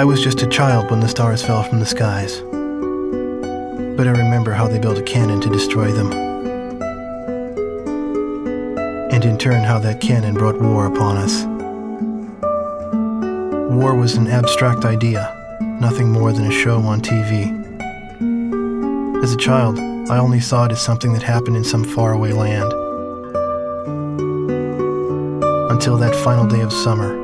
I was just a child when the stars fell from the skies, but I remember how they built a cannon to destroy them, and in turn how that cannon brought war upon us. War was an abstract idea, nothing more than a show on TV. As a child, I only saw it as something that happened in some faraway land. Until that final day of summer.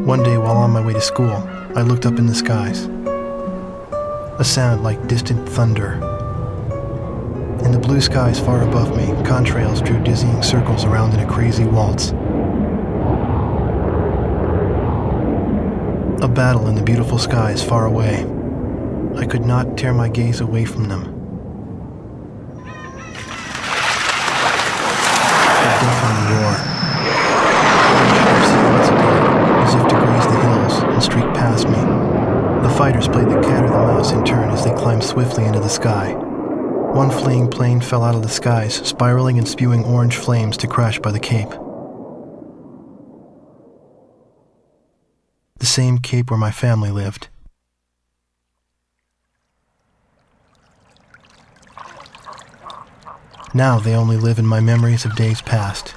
One day while on my way to school, I looked up in the skies. A sound like distant thunder. In the blue skies far above me, contrails drew dizzying circles around in a crazy waltz. A battle in the beautiful skies far away. I could not tear my gaze away from them. A deafening roar. Silence appeared, as if to graze the hills and streak past me. The fighters played the cat or the mouse in turn as they climbed swiftly into the sky. One fleeing plane fell out of the skies, spiraling and spewing orange flames to crash by the Cape. The same Cape where my family lived. Now they only live in my memories of days past.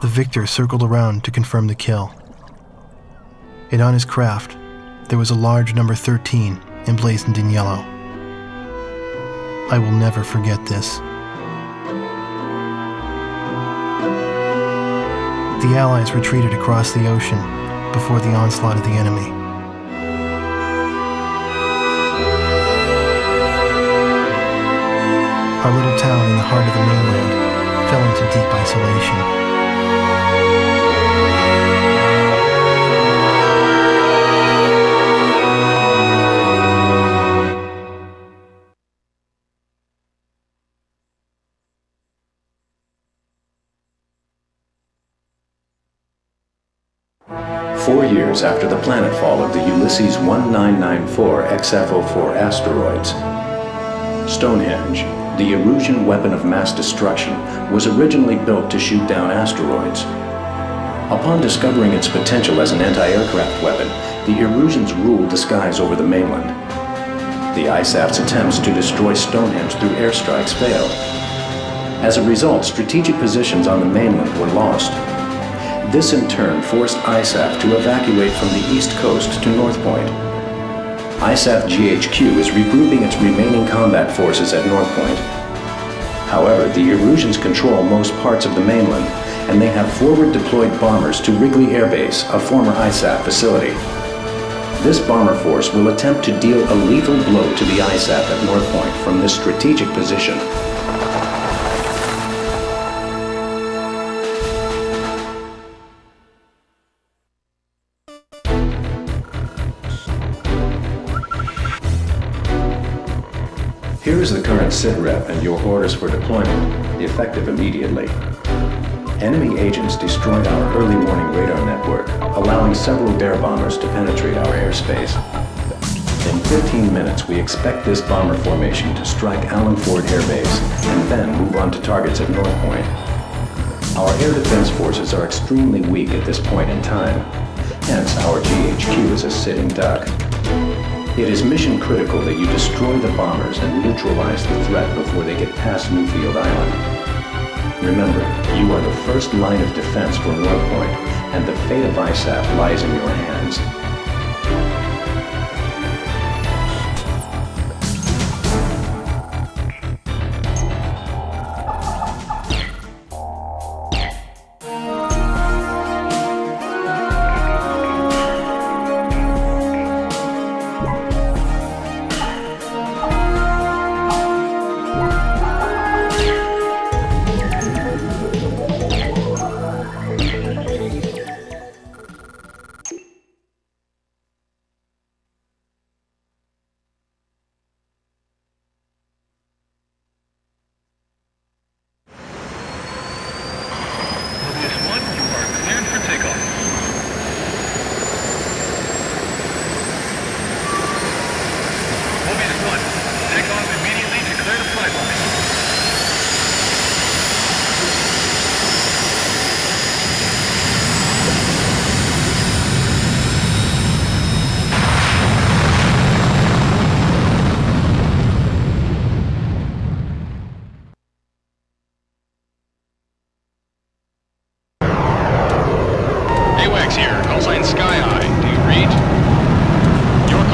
The victor circled around to confirm the kill. And on his craft, there was a large number 13 emblazoned in yellow. I will never forget this. The Allies retreated across the ocean before the onslaught of the enemy. Our little town in the heart of the mainland fell into deep isolation. Years after the planetfall of the Ulysses 1994 XFO4 asteroids, Stonehenge, the Erusian weapon of mass destruction, was originally built to shoot down asteroids. Upon discovering its potential as an anti-aircraft weapon, the Erusians ruled the skies over the mainland. The ISAF's attempts to destroy Stonehenge through airstrikes failed. As a result, strategic positions on the mainland were lost. This in turn forced ISAF to evacuate from the east coast to North Point. ISAF GHQ is regrouping its remaining combat forces at North Point. However, the Erusians control most parts of the mainland, and they have forward-deployed bombers to Wrigley Air Base, a former ISAF facility. This bomber force will attempt to deal a lethal blow to the ISAF at North Point from this strategic position. Here is the current SITREP and your orders for deployment, effective immediately. Enemy agents destroyed our early morning radar network, allowing several bear bombers to penetrate our airspace. In 15 minutes, we expect this bomber formation to strike Allen Ford Air Base and then move on to targets at North Point. Our air defense forces are extremely weak at this point in time, hence our GHQ is a sitting duck. It is mission critical that you destroy the bombers and neutralize the threat before they get past Newfield Island. Remember, you are the first line of defense for North Point, and the fate of ISAF lies in your hands.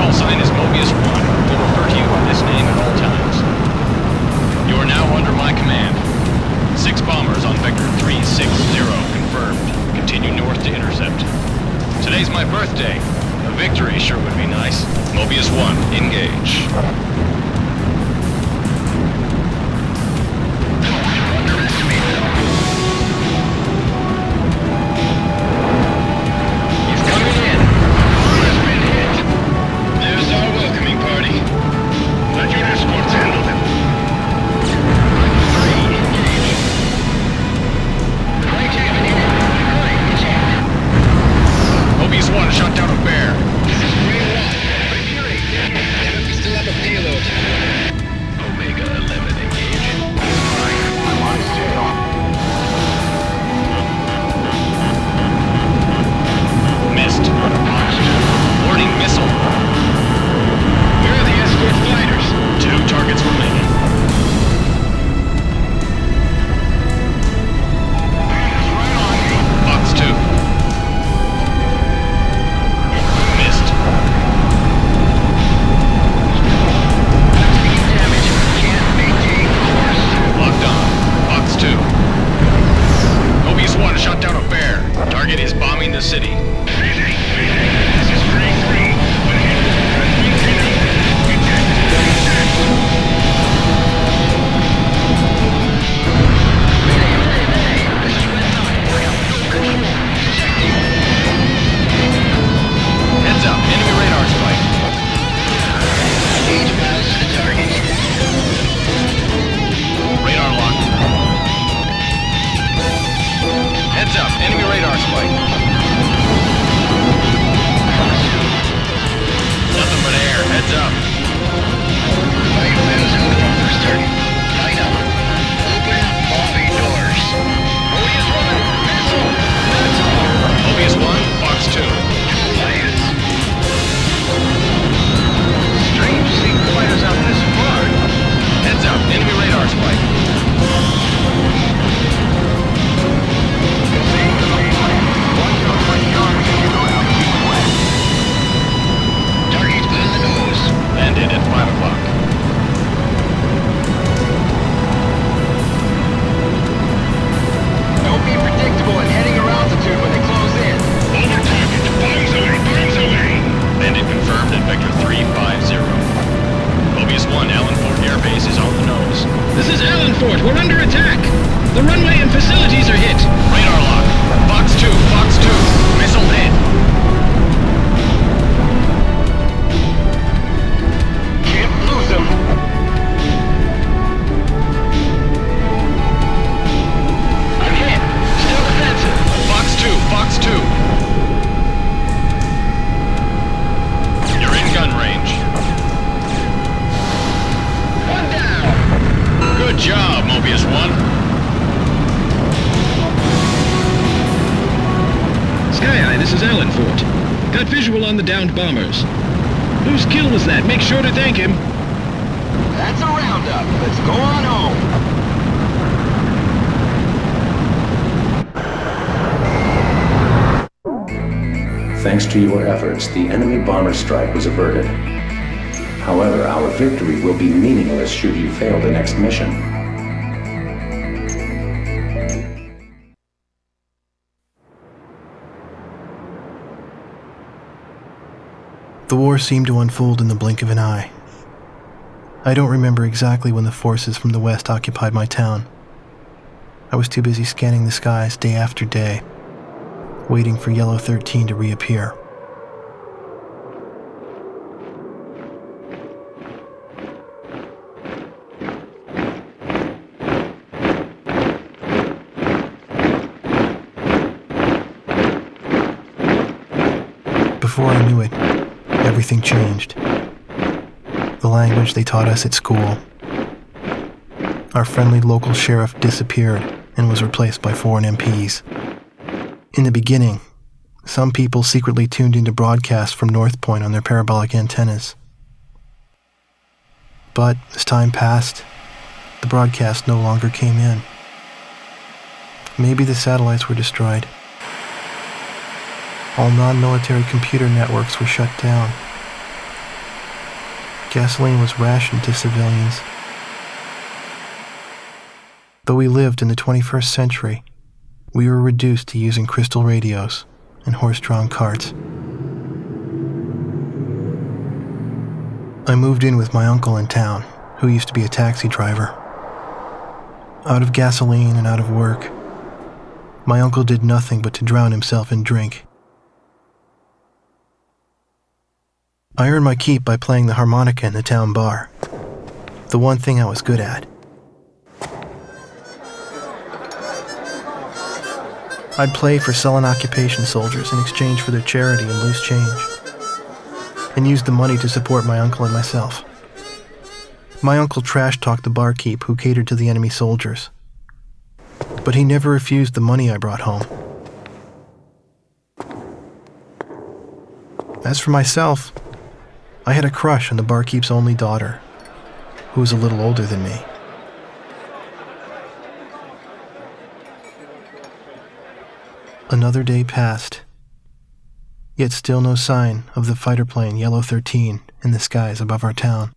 Call sign is Mobius 1. We'll refer to you by this name at all times. You are now under my command. 6 bombers on Vector 360 confirmed. Continue north to intercept. Today's my birthday. A victory sure would be nice. Mobius 1, engage. On the downed bombers. Whose kill was that? Make sure to thank him. That's a roundup. Let's go on home. Thanks to your efforts, the enemy bomber strike was averted. However, our victory will be meaningless should you fail the next mission. The war seemed to unfold in the blink of an eye. I don't remember exactly when the forces from the west occupied my town. I was too busy scanning the skies day after day, waiting for Yellow 13 to reappear. Before I knew it, everything changed. The language they taught us at school. Our friendly local sheriff disappeared and was replaced by foreign MPs. In the beginning, some people secretly tuned into broadcasts from North Point on their parabolic antennas. But as time passed, the broadcast no longer came in. Maybe the satellites were destroyed. All non-military computer networks were shut down. Gasoline was rationed to civilians. Though we lived in the 21st century, we were reduced to using crystal radios and horse-drawn carts. I moved in with my uncle in town, who used to be a taxi driver. Out of gasoline and out of work, my uncle did nothing but to drown himself in drink. I earned my keep by playing the harmonica in the town bar, the one thing I was good at. I'd play for sullen occupation soldiers in exchange for their charity and loose change, and used the money to support my uncle and myself. My uncle trash-talked the barkeep who catered to the enemy soldiers, but he never refused the money I brought home. As for myself, I had a crush on the barkeep's only daughter, who was a little older than me. Another day passed, yet still no sign of the fighter plane Yellow 13 in the skies above our town.